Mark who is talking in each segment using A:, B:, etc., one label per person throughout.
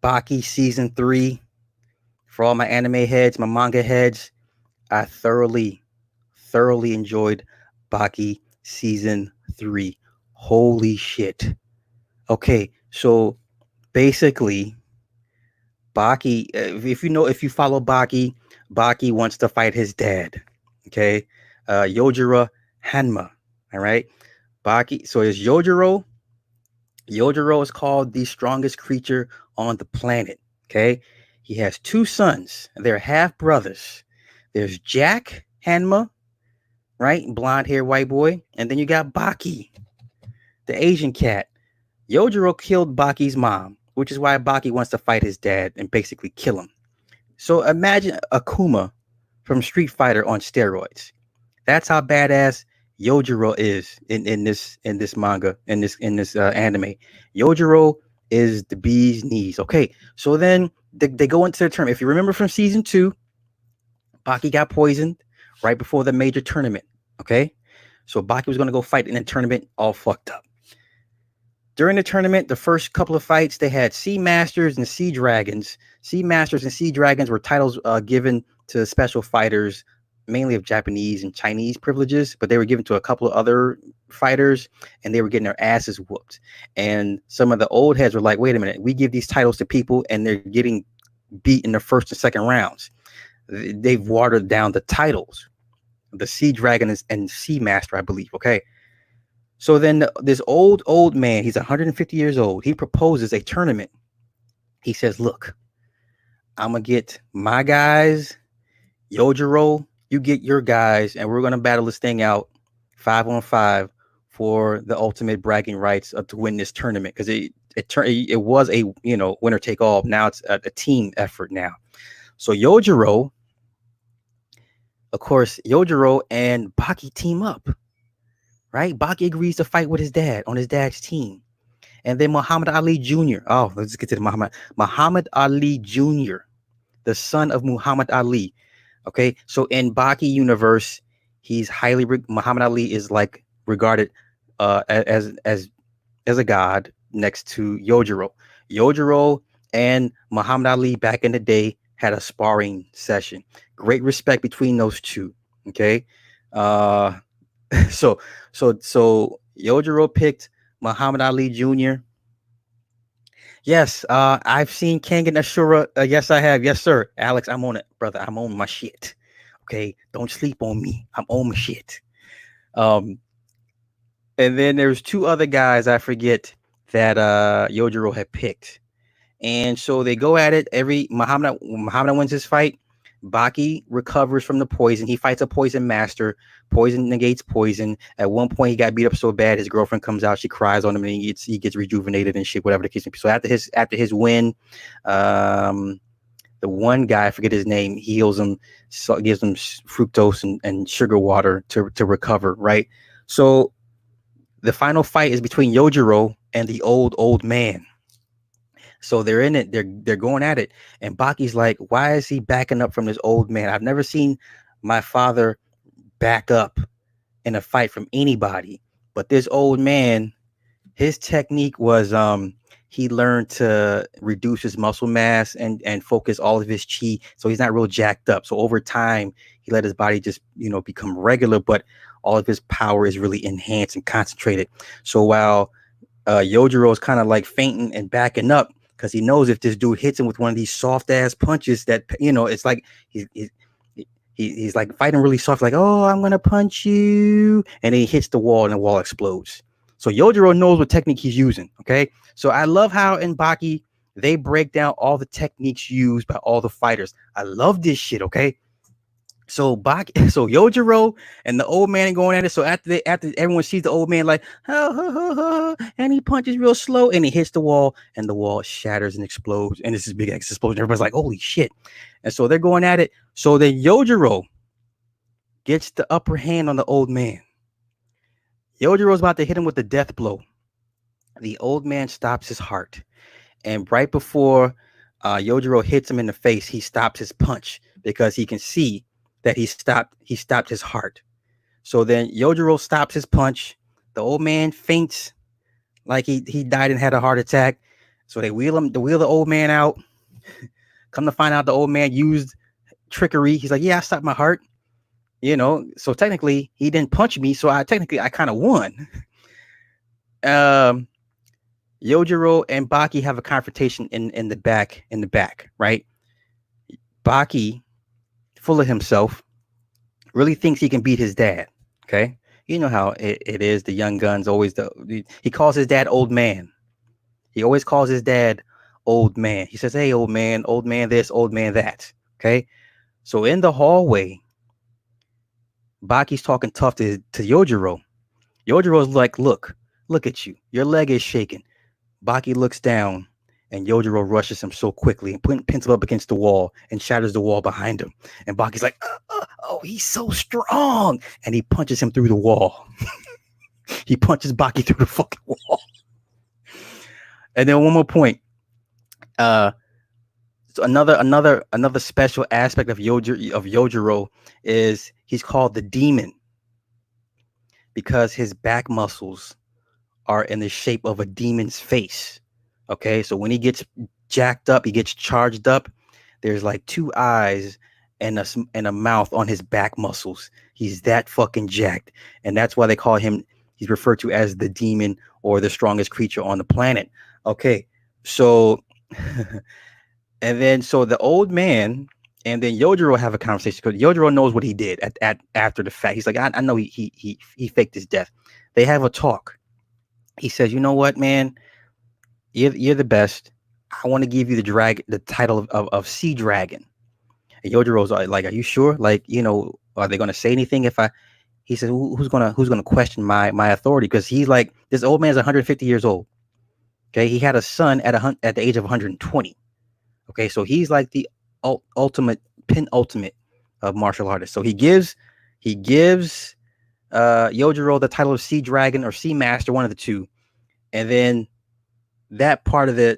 A: Baki season 3. For all my anime heads, my manga heads, I thoroughly enjoyed Baki season 3. Holy shit. Okay, so basically, Baki, if you follow Baki, Baki wants to fight his dad. Okay, Yojiro Hanma. All right, Baki. So is Yojiro. Yojiro is called the strongest creature on the planet. Okay, he has two sons. They're half brothers. There's Jack Hanma, right, blonde hair white boy, and then you got Baki, the Asian cat. Yojiro killed Baki's mom, which is why Baki wants to fight his dad and basically kill him. So imagine Akuma from Street Fighter on steroids. That's how badass Yojiro is in this manga in this anime. Yojiro is the bee's knees. Okay, so then they go into the tournament. If you remember from season 2, Baki got poisoned right before the major tournament. Okay, so Baki was going to go fight in the tournament, all fucked up. During the tournament, the first couple of fights, they had Sea Masters and Sea Dragons. Sea Masters and Sea Dragons were titles given to special fighters, mainly of Japanese and Chinese privileges, but they were given to a couple of other fighters, and they were getting their asses whooped. And some of the old heads were like, wait a minute, we give these titles to people, and they're getting beat in the first and second rounds. They've watered down the titles. The Sea Dragon and Sea Master, I believe, okay? So then this old man, he's 150 years old. He proposes a tournament. He says, look, I'm going to get my guys, Yojiro, you get your guys, and we're going to battle this thing out 5-on-5 for the ultimate bragging rights to win this tournament. Because it was a, winner take all. Now it's a team effort now. So Yojiro, of course, Yojiro and Baki team up. Right? Baki agrees to fight with his dad on his dad's team. And then Muhammad Ali Jr. Oh, let's get to the Muhammad Ali Jr., the son of Muhammad Ali. Okay, so in Baki universe, he's Muhammad Ali is like regarded as a god next to Yojiro. Yojiro and Muhammad Ali back in the day had a sparring session. Great respect between those two. Okay. So Yojiro picked Muhammad Ali Jr. Yes, I've seen King and Ashura. Yes, I have. Yes, sir. Alex, I'm on it, brother. I'm on my shit. Okay, don't sleep on me. I'm on my shit. Um, and then there's two other guys I forget that Yojiro had picked, and so they go at it. Muhammad wins his fight. Baki recovers from the poison. He fights a poison master. Poison negates poison. At one point, he got beat up so bad, his girlfriend comes out. She cries on him, and he gets rejuvenated and shit. Whatever the case may be. So after his win, the one guy, I forget his name, heals him, so gives him fructose and sugar water to recover. Right. So the final fight is between Yojiro and the old man. So they're in it. They're going at it, and Baki's like, "Why is he backing up from this old man? I've never seen my father back up in a fight from anybody, but this old man, his technique was he learned to reduce his muscle mass and focus all of his chi, so he's not real jacked up. So over time, he let his body just become regular, but all of his power is really enhanced and concentrated. So while Yojiro is kind of like fainting and backing up, because he knows if this dude hits him with one of these soft ass punches that it's like he's like fighting really soft, like, oh, I'm gonna punch you, and then he hits the wall and the wall explodes. So Yojiro knows what technique he's using. Okay, so I love how in Baki they break down all the techniques used by all the fighters. I love this shit. Okay, so Yojiro and the old man going at it. So after everyone sees the old man like, and he punches real slow and he hits the wall and the wall shatters and explodes, and it's this big explosion. Everybody's like, holy shit. And so they're going at it. So then Yojiro gets the upper hand on the old man. Yojiro's about to hit him with the death blow. The old man stops his heart, and right before Yojiro hits him in the face, he stops his punch because he can see that he stopped his heart. So then Yojiro stops his punch. The old man faints like he died and had a heart attack. So they wheel the old man out. Come to find out, the old man used trickery. He's like, yeah, I stopped my heart. So technically he didn't punch me. So I kind of won. Um, Yojiro and Baki have a confrontation in the back, right? Baki, full of himself, really thinks he can beat his dad. Okay. You know how it is. The young guns always he calls his dad old man. He always calls his dad old man. He says, hey, old man this, old man that. Okay. So in the hallway, Baki's talking tough to Yojiro. Yojiro's like, look at you. Your leg is shaking. Baki looks down, and Yojiro rushes him so quickly and pins him up against the wall and shatters the wall behind him. And Baki's like, oh, he's so strong. And he punches him through the wall. He punches Baki through the fucking wall. And then one more point. So another special aspect of Yojiro is he's called the demon because his back muscles are in the shape of a demon's face. Okay, so when he gets jacked up, he gets charged up. There's like two eyes and a mouth on his back muscles. He's that fucking jacked, and that's why they call him. He's referred to as the demon or the strongest creature on the planet. Okay, so and then so the old man and then Yojiro have a conversation because Yojiro knows what he did at after the fact. He's like, I know he faked his death. They have a talk. He says, you know what, man, you're the best. I want to give you the title of Sea Dragon. And Yojiro's like, are you sure? Like, are they gonna say anything if I? He said, who's gonna question my authority? Because he's like, this old man's 150 years old. Okay, he had a son at the age of 120. Okay, so he's like the penultimate of martial artists. So he gives Yojiro the title of Sea Dragon or Sea Master, one of the two, and then that part of the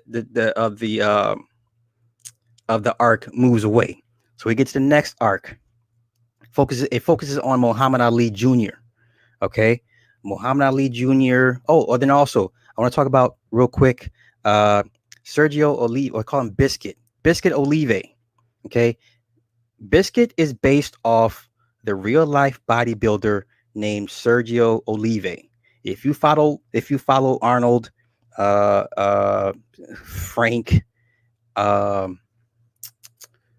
A: arc moves away. So he gets the next arc. It focuses on Muhammad Ali Jr. Okay, Muhammad Ali Jr. Oh, then also I want to talk about real quick. Sergio Olive, or call him Biscuit Olive. Okay, Biscuit is based off the real life bodybuilder named Sergio Olive. If you follow Arnold, Frank,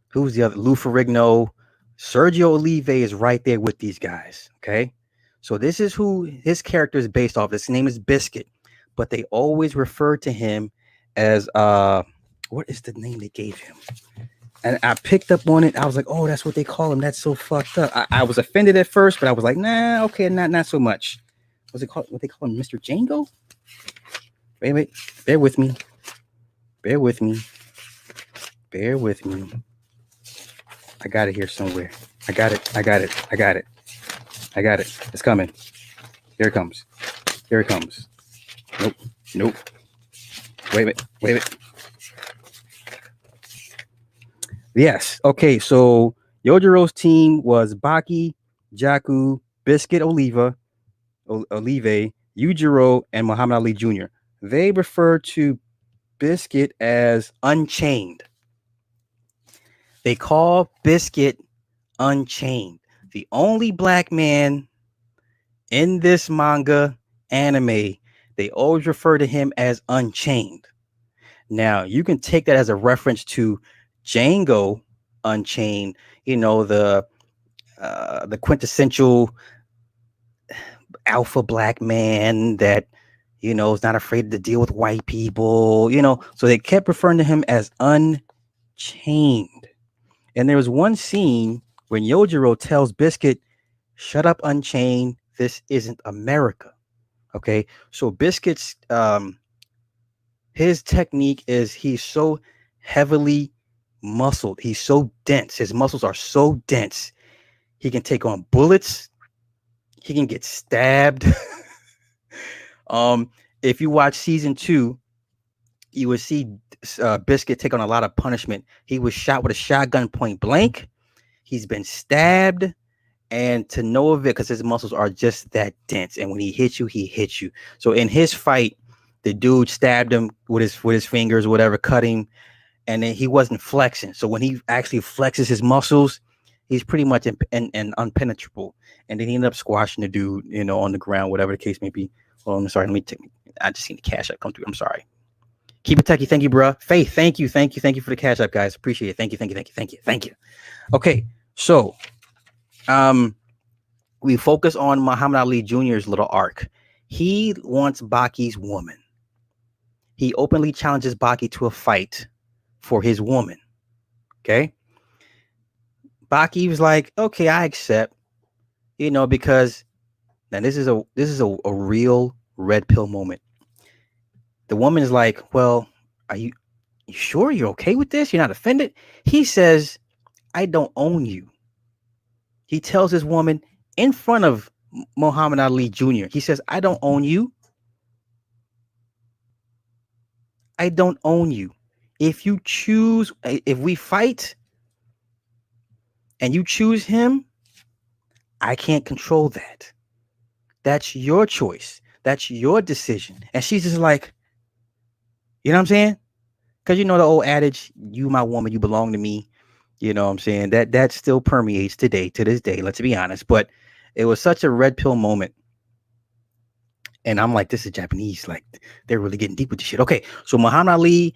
A: who's the other? Lou Ferrigno. Sergio Olive is right there with these guys. Okay, so this is who his character is based off. His name is Biscuit, but they always refer to him as what is the name they gave him? And I picked up on it. I was like, oh, that's what they call him. That's so fucked up. I was offended at first, but I was like, nah, okay, not so much. What's it called? What they call him? Mr. Django? Wait. Bear with me. I got it here somewhere. I got it. It's coming. Here it comes. Nope. Wait. Yes. Okay. So Yojiro's team was Baki, Jaku, Biscuit Olive, Yujiro, and Muhammad Ali Jr. They refer to Biscuit as Unchained. They call Biscuit Unchained. The only black man in this manga anime, they always refer to him as Unchained. Now, you can take that as a reference to Django Unchained, the quintessential alpha black man that, is not afraid to deal with white people, So they kept referring to him as Unchained. And there was one scene when Yojiro tells Biscuit, shut up, Unchained. This isn't America. Okay. So Biscuit's, his technique is he's so heavily muscled. He's so dense. His muscles are so dense. He can take on bullets. He can get stabbed. If you watch season 2, you would see Biscuit take on a lot of punishment. He was shot with a shotgun point blank. He's been stabbed, and to no avail because his muscles are just that dense. And when he hits you, he hits you. So in his fight The dude stabbed him with his fingers, or whatever, cut him, and then he wasn't flexing. So when he actually flexes his muscles, he's pretty much and unpenetrable. And then he ended up squashing the dude, on the ground, whatever the case may be. Well, I'm sorry. Let me take. I just seen the cash app come through. I'm sorry. Keep it techie. Thank you, bro. Faith. Thank you for the cash app, guys. Appreciate it. Thank you. Okay, so um, we focus on Muhammad Ali Jr.'s little arc. He wants Baki's woman. He openly challenges Baki to a fight for his woman. Okay. Baki was like, okay, I accept, because now this is a real red pill moment. The woman is like, well, are you sure you're okay with this? You're not offended? He says, I don't own you. He tells his woman in front of Muhammad Ali Jr., he says, I don't own you. I don't own you. If we fight and you choose him, I can't control that. That's your choice. That's your decision. And she's just like, you know what I'm saying? Because the old adage, you my woman, you belong to me. You know what I'm saying? That still permeates to this day, let's be honest. But it was such a red pill moment. And I'm like, this is Japanese. Like, they're really getting deep with this shit. Okay, so Muhammad Ali,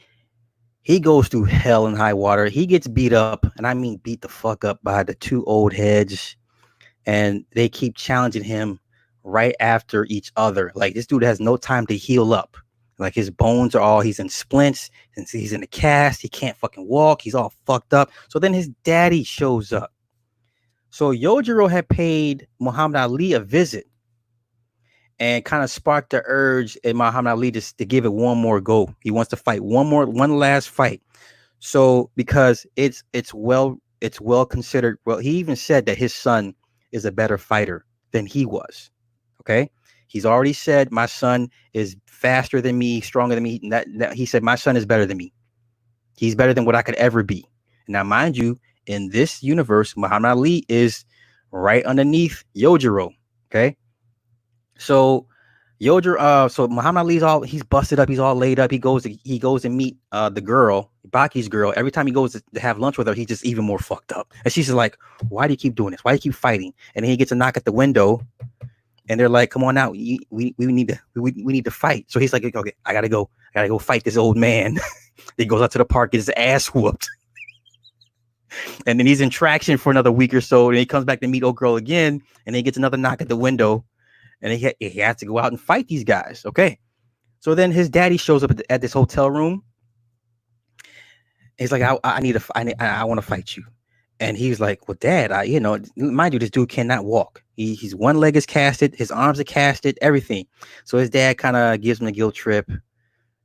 A: he goes through hell and high water. He gets beat up, and I mean beat the fuck up by the two old heads. And they keep challenging him right after each other. Like, this dude has no time to heal up. Like, his bones he's in splints, and he's in a cast. He can't fucking walk. He's all fucked up. So then his daddy shows up. So Yojiro had paid Muhammad Ali a visit and kind of sparked the urge in Muhammad Ali to give it one more go. He wants to fight one last fight. So because it's well considered. Well, he even said that his son is a better fighter than he was. Okay. He's already said my son is faster than me, stronger than me. That he said my son is better than me. He's better than what I could ever be. Now, mind you, in this universe, Muhammad Ali is right underneath Yojiro. Okay. So so Muhammad Ali's he's busted up, he's all laid up. He goes to meet the girl, Baki's girl. Every time he goes to have lunch with her, he's just even more fucked up. And she's just like, why do you keep doing this? Why do you keep fighting? And then he gets a knock at the window, and they're like, come on out. We need to fight. So he's like, okay, I gotta go fight this old man. He goes out to the park, gets his ass whooped. And then he's in traction for another week or so. And he comes back to meet old girl again, and then he gets another knock at the window. And he had to go out and fight these guys. Okay. So then his daddy shows up at this hotel room. He's like, I want to fight you. And he's like, well, Dad, mind you, this dude cannot walk. He's one leg is casted. His arms are casted, everything. So his dad kind of gives him a guilt trip,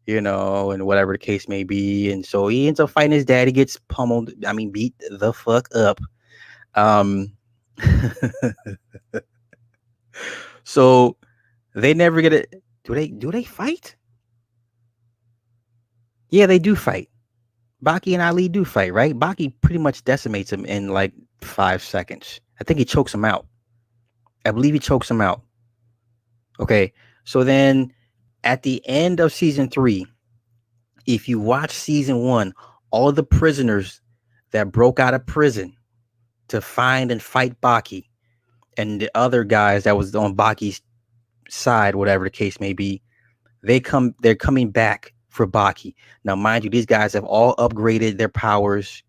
A: and whatever the case may be. And so he ends up fighting his dad. He gets pummeled. I mean, beat the fuck up. So they never get it. Do they fight? Yeah, they do fight. Baki and Ali do fight, right? Baki pretty much decimates him in like 5 seconds. I think he chokes him out. I believe he chokes him out. Okay. So then at the end of season 3, if you watch season 1, all the prisoners that broke out of prison to find and fight Baki, and the other guys that was on Baki's side, whatever the case may be, they're coming back for Baki. Now, mind you, these guys have all upgraded their powers.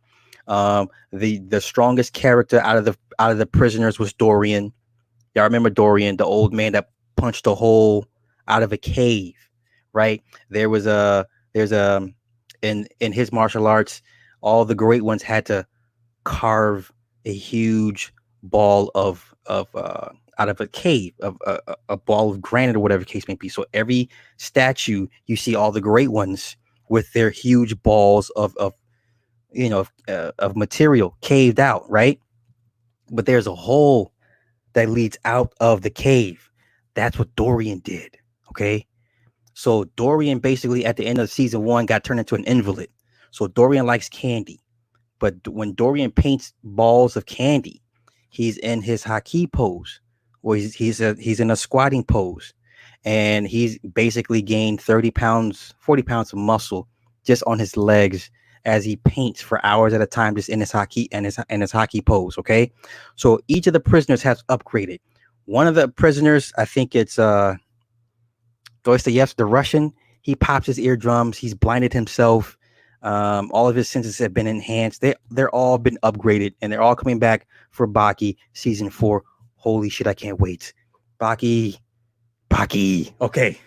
A: The strongest character out of the prisoners was Dorian. Y'all remember Dorian, the old man that punched a hole out of a cave, right? There's in his martial arts, all the great ones had to carve a huge ball of out of a cave, of a ball of granite or whatever case may be. So every statue, you see all the great ones with their huge balls of material caved out, right? But there's a hole that leads out of the cave. That's what Dorian did. Okay. So Dorian basically at the end of season 1 got turned into an invalid. So Dorian likes candy. But when Dorian paints balls of candy, he's in his haki pose, or he's in a squatting pose. and he's basically gained 30 pounds, 40 pounds of muscle just on his legs as he paints for hours at a time just in his hockey pose. Okay, so each of the prisoners has upgraded. One of the prisoners, I think it's Dostoevsky, the Russian, he pops his eardrums. He's blinded himself. All of his senses have been enhanced. They're all been upgraded, and they're all coming back for Baki season 4. Holy shit! I can't wait. Baki. Okay.